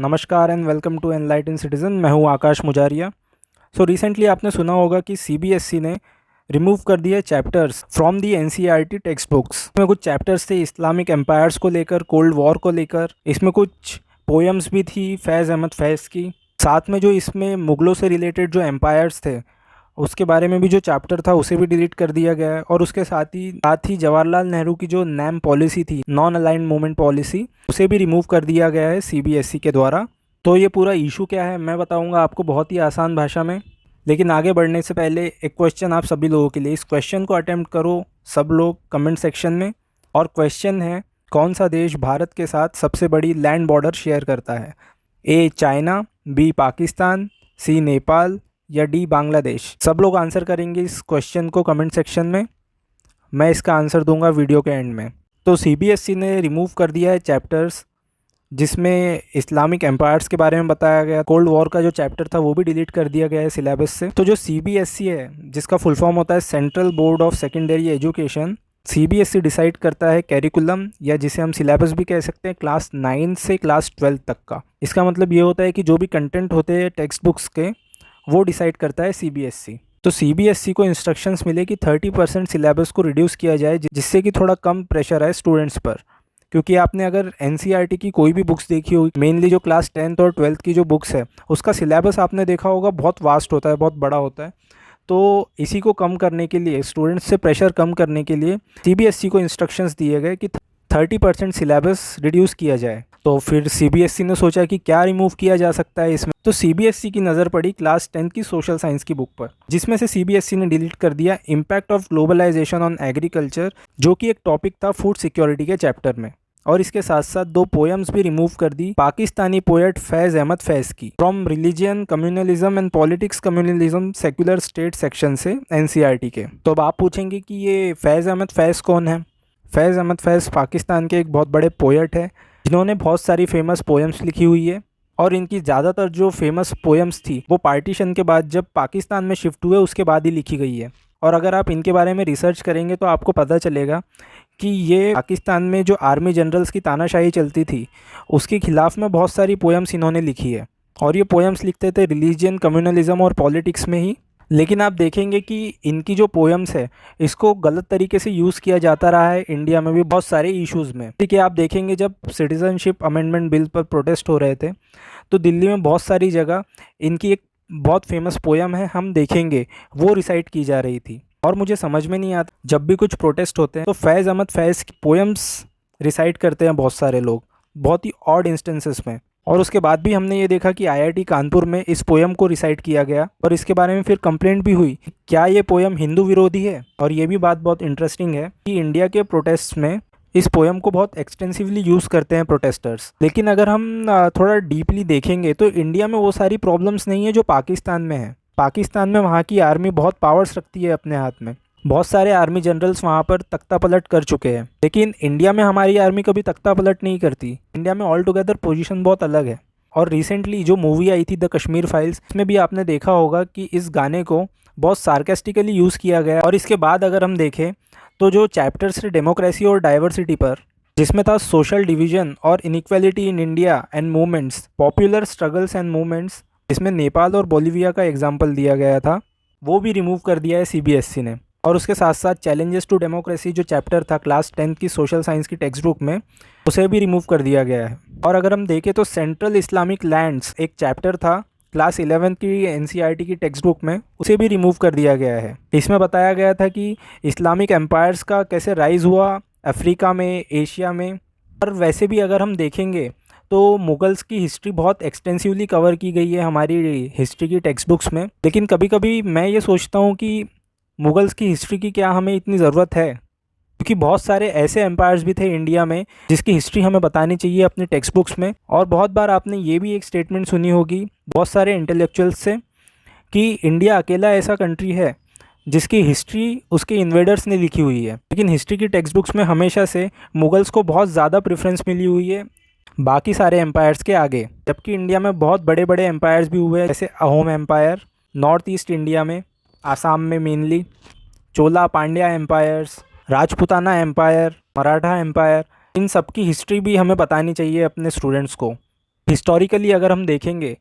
नमस्कार and welcome to enlighten citizen. मैं हूं आकाश मुजारिया। रिसेंटली आपने सुना होगा कि सीबीएसई ने रिमूव कर दिया chapters from the NCERT text books. इसमें कुछ चैप्टर्स थे इस्लामिक एम्पायर्स को लेकर, कोल्ड वॉर को लेकर। इसमें कुछ पोएम्स भी थी फैज़ अहमद फैज़ की। साथ में जो इसमें मुग़लों से रिलेटेड जो एम्पायर्स थे उसके बारे में भी जो चैप्टर था उसे भी डिलीट कर दिया गया है। और उसके साथ ही जवाहरलाल नेहरू की जो नैम पॉलिसी थी, नॉन अलाइंड मूवमेंट पॉलिसी, उसे भी रिमूव कर दिया गया है सीबीएसई के द्वारा। तो ये पूरा इशू क्या है मैं बताऊंगा आपको बहुत ही आसान भाषा में। लेकिन आगे बढ़ने से पहले एक क्वेश्चन आप सभी लोगों के लिए। इस क्वेश्चन को अटेम्प्ट करो सब लोग कमेंट सेक्शन में। और क्वेश्चन है, कौन सा देश भारत के साथ सबसे बड़ी लैंड बॉर्डर शेयर करता है? ए चाइना, बी पाकिस्तान, सी नेपाल या डी बांग्लादेश। सब लोग आंसर करेंगे इस क्वेश्चन को कमेंट सेक्शन में। मैं इसका आंसर दूंगा वीडियो के एंड में। तो सीबीएसई ने रिमूव कर दिया है चैप्टर्स जिसमें इस्लामिक एम्पायर्स के बारे में बताया गया। कोल्ड वॉर का जो चैप्टर था वो भी डिलीट कर दिया गया है सिलेबस से। तो जो सीबीएसई है, जिसका फुल फॉर्म होता है central board of secondary education, CBSE decide करता है कैरिकुलम, या जिसे हम सिलेबस भी कह सकते हैं, क्लास 9 से क्लास 12 तक का। इसका मतलब ये होता है कि जो भी कंटेंट होते हैं टेक्स्ट बुक्स के वो डिसाइड करता है सीबीएसई। तो सीबीएसई को इंस्ट्रक्शंस मिले कि 30% सिलेबस को रिड्यूस किया जाए, जिससे कि थोड़ा कम प्रेशर आए स्टूडेंट्स पर। क्योंकि आपने अगर एनसीईआरटी की कोई भी बुक्स देखी होगी, मेनली जो क्लास 10th और 12th की जो बुक्स है उसका सिलेबस आपने देखा होगा बहुत वास्ट होता है, बहुत बड़ा होता है। तो इसी को कम करने के लिए, स्टूडेंट्स से प्रेशर कम करने के लिए सीबीएसई को इंस्ट्रक्शंस दिए गए कि 30% सिलेबस रिड्यूस किया जाए। तो फिर सीबीएसई ने सोचा कि क्या रिमूव किया जा सकता है इसमें। तो सीबीएसई की नज़र पड़ी क्लास 10th की सोशल साइंस की बुक पर, जिसमें से सीबीएसई ने डिलीट कर दिया impact of globalisation on agriculture, जो कि एक टॉपिक था फूड सिक्योरिटी के चैप्टर में। और इसके साथ साथ 2 पोएम्स भी रिमूव कर दी पाकिस्तानी पोएट फैज़ अहमद फैज़ की, from religion communalism and politics communalism secular state section से एनसीईआरटी के। तो अब आप पूछेंगे कि ये फैज़ अहमद फैज़ कौन है? फैज़ अहमद फैज़ पाकिस्तान के एक बहुत बड़े पोएट है जिन्होंने बहुत सारी फेमस पोएम्स लिखी हुई है। और इनकी ज़्यादातर जो फेमस पोएम्स थी वो पार्टीशन के बाद, जब पाकिस्तान में शिफ्ट हुए उसके बाद ही लिखी गई है। और अगर आप इनके बारे में रिसर्च करेंगे तो आपको पता चलेगा कि ये पाकिस्तान में जो आर्मी जनरल्स की तानाशाही चलती थी उसके खिलाफ में बहुत सारी पोएम्स इन्होंने लिखी है। और ये पोएम्स लिखते थे रिलीजियन, कम्युनलिज्म और पॉलिटिक्स में ही। लेकिन आप देखेंगे कि इनकी जो पोएम्स है इसको गलत तरीके से यूज़ किया जाता रहा है इंडिया में भी बहुत सारे इश्यूज़ में। ठीक है, आप देखेंगे जब सिटीज़नशिप अमेंडमेंट बिल पर प्रोटेस्ट हो रहे थे तो दिल्ली में बहुत सारी जगह इनकी एक बहुत फेमस पोएम है हम देखेंगे वो रिसाइट की जा रही थी। और मुझे समझ में नहीं आता, जब भी कुछ प्रोटेस्ट होते हैं तो फैज़ अहमद फैज़ की पोएम्स रिसाइट करते हैं बहुत सारे लोग, बहुत ही ऑड इंस्टेंसेस में। और उसके बाद भी हमने ये देखा कि आईआईटी कानपुर में इस पोएम को रिसाइट किया गया और इसके बारे में फिर कंप्लेंट भी हुई, क्या ये पोएम हिंदू विरोधी है। और ये भी बात बहुत इंटरेस्टिंग है कि इंडिया के प्रोटेस्ट में इस पोएम को बहुत एक्सटेंसिवली यूज़ करते हैं प्रोटेस्टर्स। लेकिन अगर हम थोड़ा डीपली देखेंगे तो इंडिया में वो सारी प्रॉब्लम्स नहीं है जो पाकिस्तान में है। पाकिस्तान में वहाँ की आर्मी बहुत पावर्स रखती है अपने हाथ में, बहुत सारे आर्मी जनरल्स वहाँ पर तख्ता पलट कर चुके हैं। लेकिन इंडिया में हमारी आर्मी कभी तख्ता पलट नहीं करती। इंडिया में ऑल टुगेदर पोजीशन बहुत अलग है। और रिसेंटली जो मूवी आई थी द कश्मीर फाइल्स, इसमें भी आपने देखा होगा कि इस गाने को बहुत सार्केस्टिकली यूज़ किया गया। और इसके बाद अगर हम देखें तो जो चैप्टर्स थे डेमोक्रेसी और डाइवर्सिटी पर, जिसमें था सोशल डिवीजन और inequality in India and movements, popular struggles and movements, जिसमें नेपाल और बोलिविया का एग्जाम्पल दिया गया था, वो भी रिमूव कर दिया है सीबीएसई ने। और उसके साथ साथ चैलेंजेस टू डेमोक्रेसी जो चैप्टर था क्लास 10th की सोशल साइंस की टेक्स्ट बुक में, उसे भी रिमूव कर दिया गया है। और अगर हम देखें तो सेंट्रल इस्लामिक लैंड्स एक चैप्टर था क्लास 11th की एनसीईआरटी की टेक्स्ट बुक में, उसे भी रिमूव कर दिया गया है। इसमें बताया गया था कि इस्लामिक एम्पायर्स का कैसे राइज़ हुआ अफ्रीका में, एशिया में। और वैसे भी अगर हम देखेंगे तो मुगल्स की हिस्ट्री बहुत एक्सटेंसिवली कवर की गई है हमारी हिस्ट्री की टेक्स्ट बुक्स में। लेकिन कभी कभी मैं ये सोचता हूँ कि मुगल्स की हिस्ट्री की क्या हमें इतनी ज़रूरत है, क्योंकि बहुत सारे ऐसे एम्पायर्स भी थे इंडिया में जिसकी हिस्ट्री हमें बतानी चाहिए अपनी टेक्स्ट बुक्स में। और बहुत बार आपने ये भी एक स्टेटमेंट सुनी होगी बहुत सारे इंटेलेक्चुअल्स से कि इंडिया अकेला ऐसा कंट्री है जिसकी हिस्ट्री उसके इन्वेडर्स ने लिखी हुई है। लेकिन हिस्ट्री की टेक्स्ट बुक्स में हमेशा से मुगल्स को बहुत ज़्यादा प्रेफरेंस मिली हुई है बाकी सारे एम्पायर्स के आगे। जबकि इंडिया में बहुत बड़े बड़े एम्पायर्स भी हुए हैं, जैसे Ahom empire north east India में, आसाम में mainly, Chola Pandya empires, Rajputana empire, Maratha empire. इन सब की हिस्ट्री भी हमें बतानी चाहिए अपने स्टूडेंट्स को। हिस्टोरिकली अगर हम देखेंगे,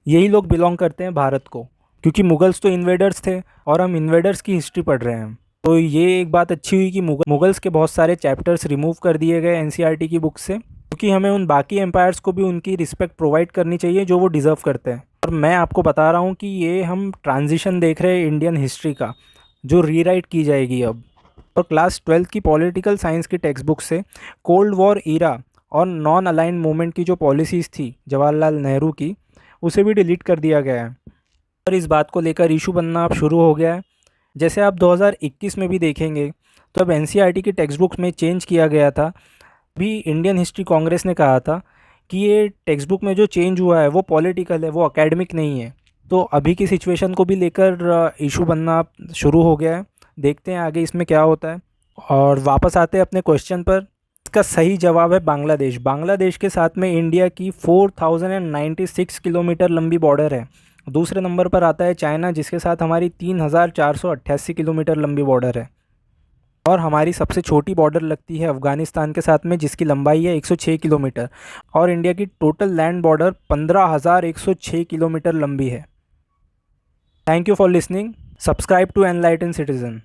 यही लोग बिलोंग करते हैं भारत को, क्योंकि मुगल्स तो इन्वेडर्स थे और हम इन्वेडर्स की हिस्ट्री पढ़ रहे हैं। तो ये एक बात अच्छी हुई कि मुगल्स के बहुत सारे चैप्टर्स रिमूव कर दिए गए एनसीईआरटी की बुक से, क्योंकि हमें उन बाकी एम्पायर्स को भी उनकी रिस्पेक्ट प्रोवाइड करनी चाहिए जो वो डिज़र्व करते हैं। और मैं आपको बता रहा हूँ कि ये हम ट्रांजिशन देख रहे हैं इंडियन हिस्ट्री का, जो रीराइट की जाएगी अब। और क्लास 12th की पॉलिटिकल साइंस की टेक्स्ट बुक से कोल्ड वॉर ईरा और नॉन अलाइन मूवमेंट की जो पॉलिसीज़ थी जवाहरलाल नेहरू की, उसे भी डिलीट कर दिया गया है। और इस बात को लेकर इशू बनना अब शुरू हो गया है। जैसे आप 2021 में भी देखेंगे तो अब एनसीईआरटी की टेक्स्ट बुक्स में चेंज किया गया था। भी इंडियन हिस्ट्री कांग्रेस ने कहा था कि ये टेक्स्ट बुक में जो चेंज हुआ है वो पॉलिटिकल है, वो एकेडमिक नहीं है। तो अभी की सिचुएशन को भी लेकर इशू बनना शुरू हो गया है। देखते हैं आगे इसमें क्या होता है। और वापस आते हैं अपने क्वेश्चन पर। इसका सही जवाब है बांग्लादेश। बांग्लादेश के साथ में इंडिया की 4096 किलोमीटर लंबी बॉर्डर है। दूसरे नंबर पर आता है चाइना, जिसके साथ हमारी 3488 किलोमीटर लंबी बॉर्डर है। और हमारी सबसे छोटी बॉर्डर लगती है अफ़गानिस्तान के साथ में, जिसकी लंबाई है 106 किलोमीटर। और इंडिया की टोटल लैंड बॉर्डर 15,106 किलोमीटर लंबी है। Thank you for listening. Subscribe to enlighten citizen.